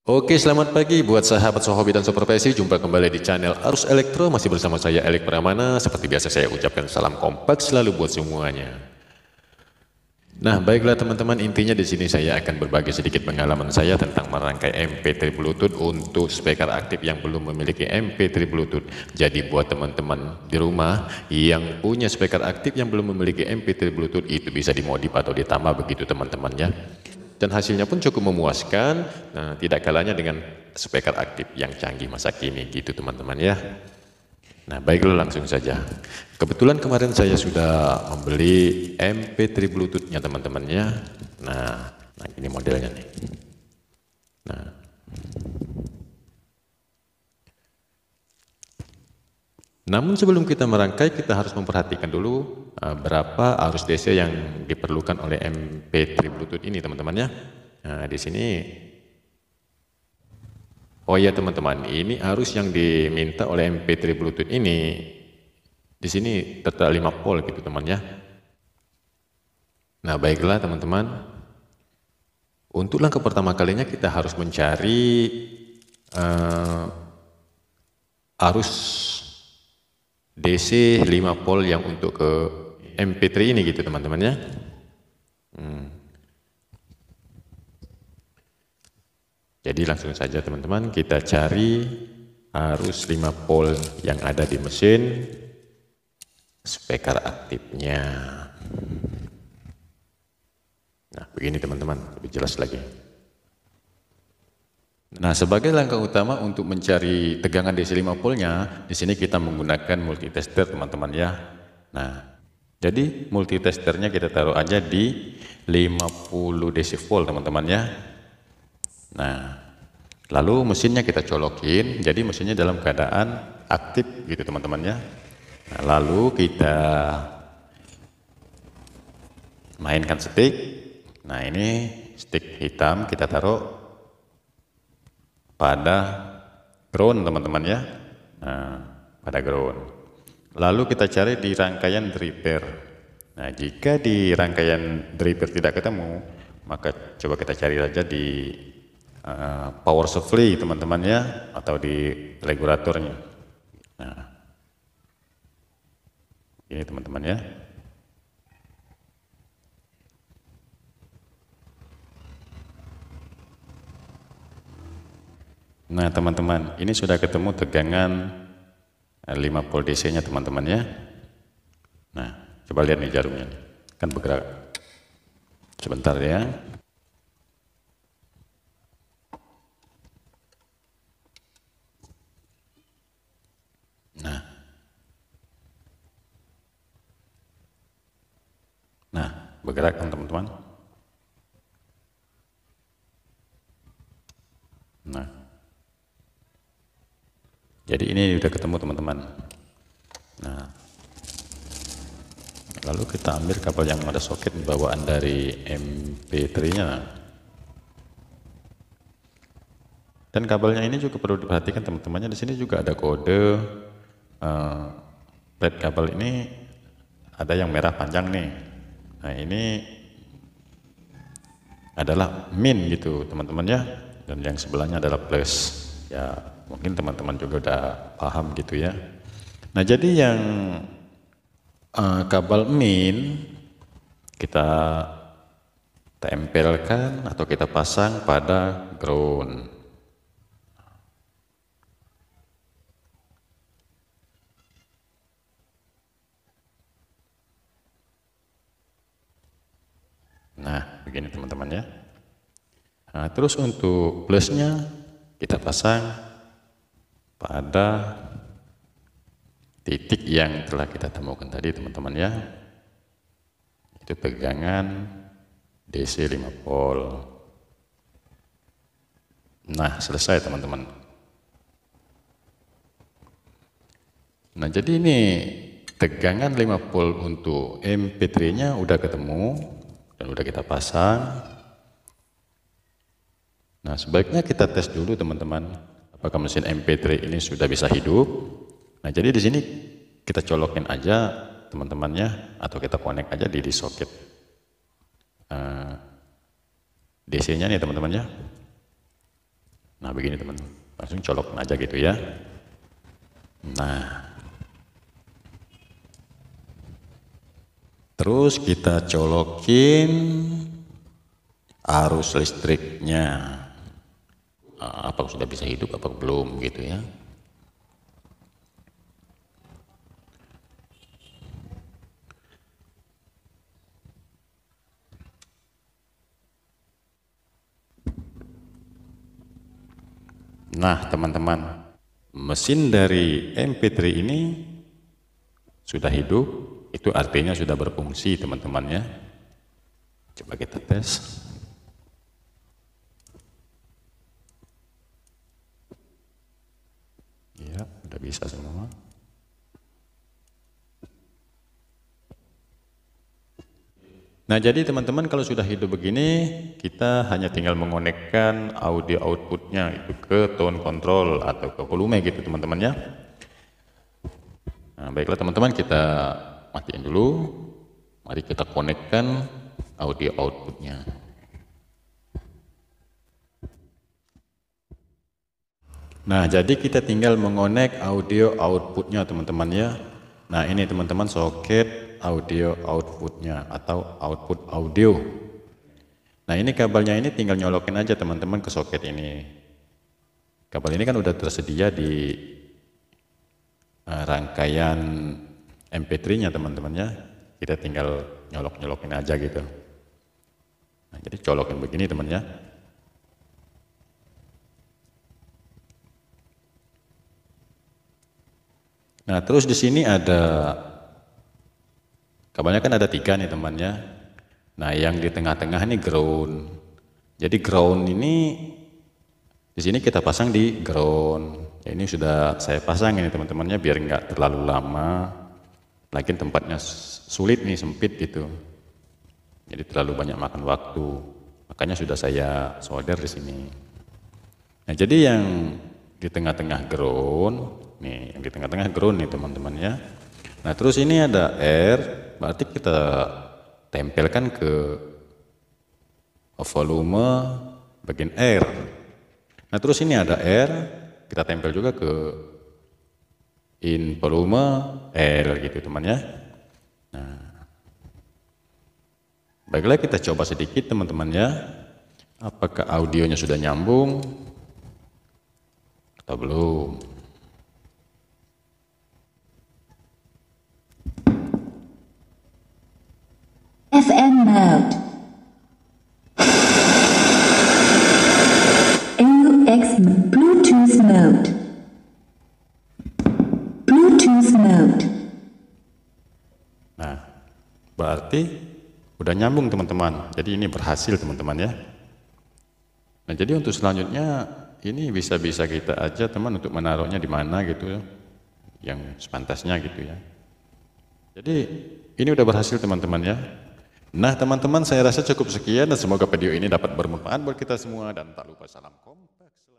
Oke, selamat pagi buat sahabat Sohobi dan Soprofesi. Jumpa kembali di channel Arus Elektro. Masih bersama saya Elik Pramana. Seperti biasa saya ucapkan salam kompak selalu buat semuanya. Nah, baiklah teman-teman, intinya di sini saya akan berbagi sedikit pengalaman saya tentang merangkai MP3 Bluetooth untuk speaker aktif yang belum memiliki MP3 Bluetooth. Jadi buat teman-teman di rumah yang punya speaker aktif yang belum memiliki MP3 Bluetooth, itu bisa dimodif atau ditambah begitu teman-teman ya. Dan hasilnya pun cukup memuaskan, nah, tidak kalahnya dengan speaker aktif yang canggih masa kini gitu teman-teman ya. Nah, baiklah langsung saja. Kebetulan kemarin saya sudah membeli MP3 Bluetooth-nya teman-teman ya. Nah, ini modelnya nih. Nah, namun sebelum kita merangkai, kita harus memperhatikan dulu berapa arus DC yang diperlukan oleh MP3 Bluetooth ini teman-teman ya. Nah, di sini, oh ya teman-teman, ini arus yang diminta oleh MP3 Bluetooth ini di sini tertera 5 volt gitu teman ya. Nah, baiklah teman-teman. Untuk langkah pertama kalinya kita harus mencari arus DC 5 volt yang untuk ke MP3 ini gitu teman-teman ya. Jadi langsung saja teman-teman, kita cari arus 5 volt yang ada di mesin speaker aktifnya. Nah, begini teman-teman, lebih jelas lagi. Nah, sebagai langkah utama untuk mencari tegangan DC 5 voltnya, di sini kita menggunakan multitester teman-teman ya. Nah, jadi multitesternya kita taruh aja di 50 decivol teman-teman ya. Nah, lalu mesinnya kita colokin, jadi mesinnya dalam keadaan aktif gitu teman-teman ya. Nah, lalu kita mainkan stick. Nah, ini stick hitam kita taruh pada ground teman-teman ya. Nah, pada ground. Lalu kita cari di rangkaian driver. Nah, jika di rangkaian driver tidak ketemu, maka coba kita cari saja di power supply teman-teman ya, atau di regulatornya. Nah, ini teman-teman ya. Nah teman-teman, ini sudah ketemu tegangan 5 volt DC nya teman-teman ya. Nah, coba lihat nih jarumnya nih. Kan bergerak. Sebentar ya. Nah, bergerak kan teman-teman. Nah, jadi ini udah ketemu teman-teman. Nah, lalu kita ambil kabel yang ada soket bawaan dari MP3-nya. Dan kabelnya ini juga perlu diperhatikan teman-temannya. Di sini juga ada kode plat kabel ini, ada yang merah panjang nih. Nah, ini adalah min gitu teman-teman ya, dan yang sebelahnya adalah plus. Ya, mungkin teman-teman juga udah paham gitu ya. Nah, jadi yang kabel min kita tempelkan atau kita pasang pada ground. Nah, begini teman-teman ya. Nah, terus untuk plusnya kita pasang pada titik yang telah kita temukan tadi teman-teman ya. Itu tegangan DC 5 volt. Nah, selesai teman-teman. Nah, jadi ini tegangan 5 volt untuk MP3-nya udah ketemu dan udah kita pasang. Nah, sebaiknya kita tes dulu teman-teman, apakah mesin MP3 ini sudah bisa hidup. Nah, jadi di sini kita colokin aja teman-temannya, atau kita connect aja di soket DC-nya nih teman-teman ya. Nah begini teman-teman, langsung colokin aja gitu ya. Nah, terus kita colokin arus listriknya. Apa sudah bisa hidup apa belum gitu ya. Nah teman-teman, mesin dari MP3 ini sudah hidup, itu artinya sudah berfungsi teman-teman ya. Coba kita tes. Ya, udah bisa semua. Nah jadi teman-teman, kalau sudah hidup begini, kita hanya tinggal mengonekkan audio outputnya itu ke tone control atau ke volume gitu teman-teman ya. Nah baiklah teman-teman, kita matiin dulu. Mari kita konekkan audio outputnya. Nah jadi kita tinggal mengonek audio outputnya teman-teman ya. Nah ini teman-teman soket audio outputnya atau output audio. Nah ini kabelnya ini tinggal nyolokin aja teman-teman ke soket ini. Kabel ini kan udah tersedia di rangkaian MP3 nya teman-teman ya. Kita tinggal nyolokin aja gitu. Nah jadi colokin begini teman ya. Nah terus di sini ada kabelnya kan ada 3 nih teman ya. Nah yang di tengah-tengah ini ground. Jadi ground ini di sini kita pasang di ground. Ya, ini sudah saya pasang ini teman-temannya biar nggak terlalu lama. Lagi tempatnya sulit nih, sempit gitu. Jadi terlalu banyak makan waktu. Makanya sudah saya solder di sini. Nah jadi yang di tengah-tengah ground, nih yang di tengah-tengah ground nih teman-teman ya. Nah terus ini ada R, berarti kita tempelkan ke volume bagian R. Nah terus ini ada R, kita tempel juga ke in volume L gitu teman ya. Nah, baiklah kita coba sedikit teman-teman ya. Apakah audionya sudah nyambung atau belum? FM mode. AUX Bluetooth mode. Bluetooth mode. Nah, berarti udah nyambung teman-teman. Jadi ini berhasil teman-teman ya. Nah, jadi untuk selanjutnya ini bisa-bisa kita aja teman untuk menaruhnya di mana gitu ya. Yang sepantasnya gitu ya. Jadi ini udah berhasil teman-teman ya. Nah teman-teman, saya rasa cukup sekian dan semoga video ini dapat bermanfaat buat kita semua dan tak lupa salam kompak.